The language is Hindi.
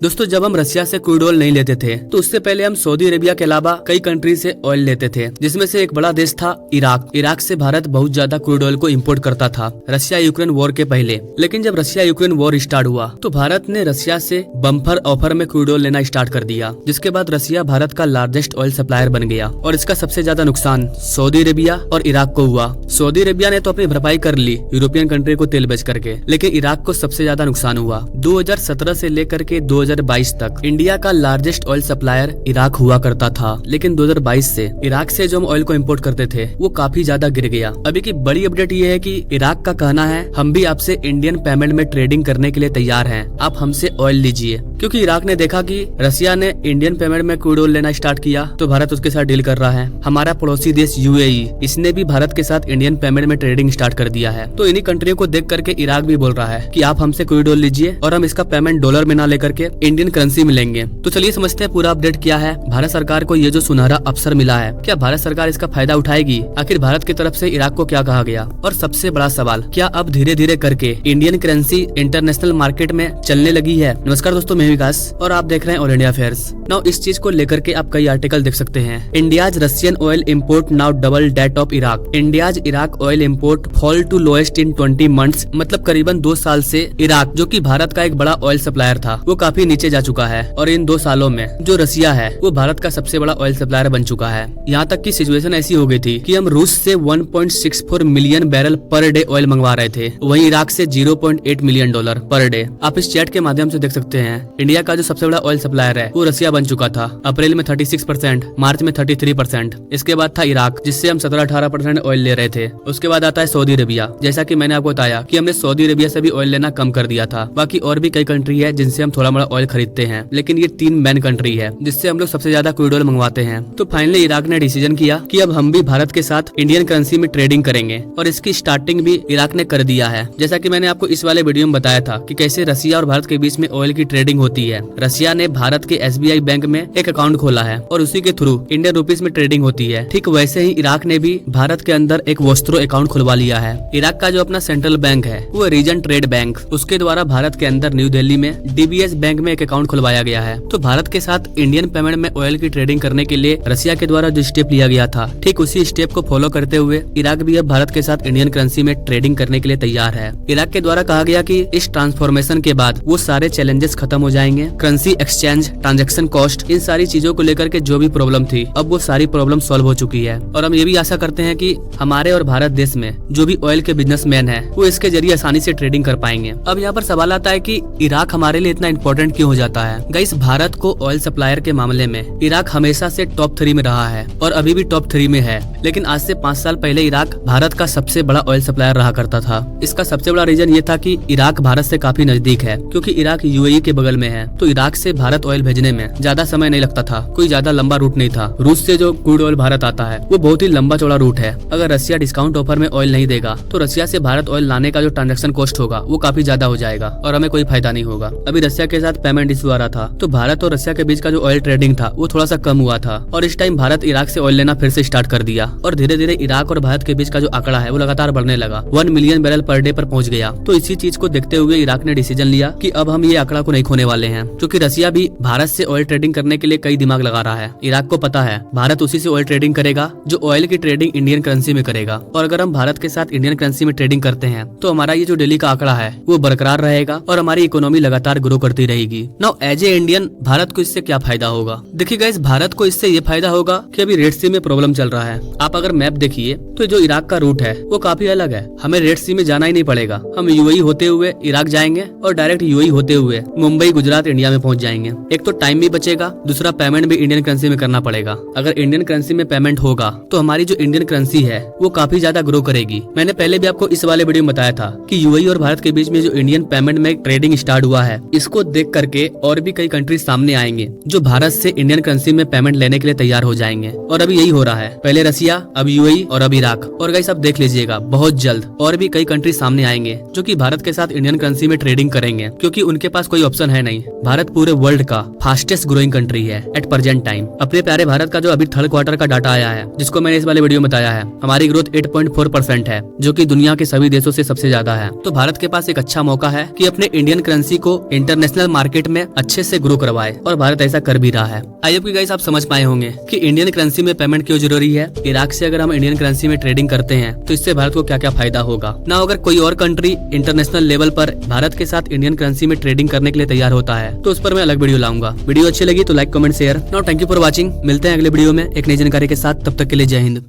दोस्तों जब हम रशिया से क्रूड ऑयल नहीं लेते थे तो उससे पहले हम सऊदी अरेबिया के अलावा कई कंट्री से ऑयल लेते थे, जिसमें से एक बड़ा देश था इराक से भारत बहुत ज्यादा क्रूड ऑयल को इंपोर्ट करता था रशिया यूक्रेन वॉर के पहले। लेकिन जब रशिया यूक्रेन वॉर स्टार्ट हुआ तो भारत ने रशिया से बम्पर ऑफर में क्रूड ऑयल लेना स्टार्ट कर दिया, जिसके बाद रशिया भारत का लार्जेस्ट ऑयल सप्लायर बन गया और इसका सबसे ज्यादा नुकसान सऊदी अरेबिया और इराक को हुआ। सऊदी अरेबिया ने तो अपनी भरपाई कर ली यूरोपियन कंट्री को तेल बेच करके, लेकिन इराक को सबसे ज्यादा नुकसान हुआ। 2017 से लेकर के 2022 तक इंडिया का लार्जेस्ट ऑयल सप्लायर इराक हुआ करता था, लेकिन 2022 से इराक से जो हम ऑयल को इंपोर्ट करते थे वो काफी ज्यादा गिर गया। अभी की बड़ी अपडेट ये है कि इराक का कहना है हम भी आपसे इंडियन पेमेंट में ट्रेडिंग करने के लिए तैयार हैं, आप हमसे ऑयल लीजिए, क्योंकि इराक ने देखा कि रशिया ने इंडियन पेमेंट में क्रूड ऑयल लेना स्टार्ट किया तो भारत उसके साथ डील कर रहा है। हमारा पड़ोसी देश यूएई, इसने भी भारत के साथ इंडियन पेमेंट में ट्रेडिंग स्टार्ट कर दिया है। तो इन्हीं कंट्रियों को देख करके इराक भी बोल रहा है कि आप हमसे क्रूड ऑयल लीजिए और हम इसका पेमेंट डॉलर में ना लेकर के इंडियन करेंसी में लेंगे। तो चलिए समझते हैं पूरा अपडेट क्या है। भारत सरकार को ये जो सुनहरा अवसर मिला है, क्या भारत सरकार इसका फायदा उठाएगी? आखिर भारत की तरफ से इराक को क्या कहा गया? और सबसे बड़ा सवाल, क्या अब धीरे धीरे करके इंडियन करेंसी इंटरनेशनल मार्केट में चलने लगी है? नमस्कार दोस्तों, मैं विकास और आप देख रहे हैं ऑल इंडिया अफेयर्स। नाउ इस चीज को लेकर के आप कई आर्टिकल देख सकते हैं। India's Russian oil import now double that of Iraq. India's Iraq oil import fall to lowest in 20 months. मतलब करीबन 2 साल से इराक, जो कि भारत का एक बड़ा ऑयल सप्लायर था, वो काफी नीचे जा चुका है और इन 2 सालों में जो रशिया है वो भारत का सबसे बड़ा ऑयल सप्लायर बन चुका है। यहाँ तक की सिचुएशन ऐसी हो गई थी कि हम रूस से 1.64 million barrel per day oil मंगवा रहे थे, वहीं इराक से $0.8 मिलियन पर डे। आप इस चैट के माध्यम से देख सकते हैं इंडिया का जो सबसे बड़ा ऑयल सप्लायर है वो रशिया बन चुका था। अप्रैल में 36%, मार्च में 33%। इसके बाद था इराक, जिससे हम 17-18% ऑयल ले रहे थे। उसके बाद आता है सऊदी अरेबिया। जैसा कि मैंने आपको बताया कि हमने सऊदी अरेबिया से भी ऑयल लेना कम कर दिया था। बाकी और भी कई कंट्री है जिनसे हम थोड़ा मोड़ा ऑयल खरीदते हैं, लेकिन ये 3 मेन कंट्री है जिससे हम लोग सबसे ज्यादा क्रूड ऑयल मंगवाते हैं। तो फाइनली इराक ने डिसीजन किया कि अब हम भी भारत के साथ इंडियन करेंसी में ट्रेडिंग करेंगे और इसकी स्टार्टिंग भी इराक ने कर दिया है। जैसा कि मैंने आपको इस वाले वीडियो में बताया था कि कैसे रशिया और भारत के बीच में ऑयल की ट्रेडिंग होती है। रशिया ने भारत के SBI बैंक में एक अकाउंट खोला है और उसी के थ्रू इंडियन रुपीस में ट्रेडिंग होती है। ठीक वैसे ही इराक ने भी भारत के अंदर एक वोस्त्रो अकाउंट खुलवा लिया है। इराक का जो अपना सेंट्रल बैंक है वो रीजन ट्रेड बैंक, उसके द्वारा भारत के अंदर न्यू दिल्ली में DBS बैंक में एक अकाउंट खुलवाया गया है। तो भारत के साथ इंडियन पेमेंट में ऑयल की ट्रेडिंग करने के लिए रशिया के द्वारा जो स्टेप लिया गया था, ठीक उसी स्टेप को फॉलो करते हुए इराक भी अब भारत के साथ इंडियन करेंसी में ट्रेडिंग करने के लिए तैयार है। इराक के द्वारा कहा गया कि इस ट्रांसफॉर्मेशन के बाद वो सारे चैलेंजेस खत्म हो जाएंगे। करेंसी एक्सचेंज, ट्रांजैक्शन कॉस्ट, इन सारी चीजों को लेकर के जो भी प्रॉब्लम थी अब वो सारी प्रॉब्लम सॉल्व हो चुकी है। और हम ये भी आशा करते हैं कि हमारे और भारत देश में जो भी ऑयल के बिजनेसमैन है वो इसके जरिए आसानी से ट्रेडिंग कर पाएंगे। अब यहाँ पर सवाल आता है कि इराक हमारे लिए इतना इम्पोर्टेंट क्यों हो जाता है? गाइस, भारत को ऑयल सप्लायर के मामले में इराक हमेशा से टॉप 3 में रहा है और अभी भी टॉप 3 में है। लेकिन आज से 5 साल पहले इराक भारत का सबसे बड़ा ऑयल सप्लायर रहा करता था। इसका सबसे बड़ा रीजन ये था कि इराक भारत से काफी नजदीक है, क्योंकि इराक UAE के बगल में है। तो इराक से भारत ऑयल भेजने में ज्यादा समय नहीं लगता था, कोई ज्यादा लंबा रूट नहीं था। रूस से जो क्रूड ऑयल भारत आता है वो बहुत ही लंबा चौड़ा रूट है। अगर रशिया डिस्काउंट ऑफर में ऑयल नहीं देगा तो रशिया से भारत ऑयल लाने का जो ट्रांजैक्शन कॉस्ट होगा वो काफी ज्यादा हो जाएगा और हमें कोई फायदा नहीं होगा। अभी रशिया के साथ पेमेंट इशू आ रहा था तो भारत और रशिया के बीच का जो ऑयल ट्रेडिंग था वो थोड़ा सा कम हुआ था और इस टाइम भारत इराक से ऑयल लेना फिर से स्टार्ट कर दिया और धीरे धीरे इराक और भारत के बीच का जो आंकड़ा है वो लगातार बढ़ने लगा, 1 मिलियन बैरल पर डे पर पहुंच गया। तो इसी चीज को देखते हुए इराक ने डिसीजन लिया कि अब हम ये आंकड़ा को नहीं खोने वाले हैं, क्योंकि रशिया भी भारत से ऑयल ट्रेडिंग करने के लिए कई दिमाग लगा रहा है। इराक को पता है भारत उसी से ऑयल ट्रेडिंग करेगा जो ऑयल की ट्रेडिंग इंडियन करेंसी में करेगा, और अगर हम भारत के साथ इंडियन करेंसी में ट्रेडिंग करते हैं तो हमारा ये जो डेली का आंकड़ा है वो बरकरार रहेगा और हमारी इकोनॉमी लगातार ग्रो करती रहेगी। Now as a Indian Bharat को इससे क्या फायदा होगा? देखिए गाइस, भारत को इससे ये फायदा होगा कि अभी रेड सी में प्रॉब्लम चल रहा है। आप अगर मैप देखिए तो जो इराक का रूट है वो काफी अलग है। हमें रेड सी में जाना ही नहीं पड़ेगा, हम UAE होते हुए इराक जाएंगे और डायरेक्ट UAE होते हुए मुंबई, गुजरात, इंडिया में पहुंच जाएंगे। एक तो टाइम भी बचेगा, दूसरा पेमेंट भी इंडियन करेंसी में करना पड़ेगा। अगर इंडियन करेंसी में पेमेंट होगा तो हमारी जो इंडियन करेंसी है वो काफी ज्यादा ग्रो करेगी। मैंने पहले भी आपको इस वाले वीडियो में बताया था कि UAE और भारत के बीच में जो इंडियन पेमेंट में ट्रेडिंग स्टार्ट हुआ है, इसको देख करके और भी कई कंट्री सामने आएंगे जो भारत से इंडियन करेंसी में पेमेंट लेने के लिए तैयार हो जाएंगे। और अभी यही हो रहा है, पहले रशिया, अब UAE और अब इराक। और गाइस, आप देख लीजिएगा बहुत जल्द और भी कई कंट्री सामने आएंगे जो कि भारत के साथ इंडियन करेंसी में ट्रेडिंग करेंगे, क्योंकि उनके पास कोई ऑप्शन है नहीं। भारत पूरे वर्ल्ड का फास्टेस्ट ग्रोइंग कंट्री है एट प्रेजेंट टाइम। अपने प्यारे भारत का जो अभी 3rd क्वार्टर का डाटा आया है, जिसको मैंने इस वाले वीडियो में बताया है, हमारी ग्रोथ 8.4% है, जो कि दुनिया के सभी देशों से सबसे ज्यादा है। तो भारत के पास एक अच्छा मौका है कि अपने इंडियन करेंसी को इंटरनेशनल मार्केट मार्केट में अच्छे से ग्रो करवाए, और भारत ऐसा कर भी रहा है। आई होप कि गाइस आप समझ पाए होंगे कि इंडियन करेंसी में पेमेंट क्यों जरूरी है। इराक से अगर हम इंडियन करेंसी में ट्रेडिंग करते हैं तो इससे भारत को क्या क्या फायदा होगा। ना अगर कोई और कंट्री इंटरनेशनल लेवल पर भारत के साथ इंडियन करेंसी में ट्रेडिंग करने के लिए तैयार होता है तो उस पर मैं अलग वीडियो लाऊंगा। वीडियो अच्छी लगी तो like comment share. Now thank you for watching. मिलते हैं अगले वीडियो में एक नई जानकारी के साथ, तब तक के लिए जय हिंद।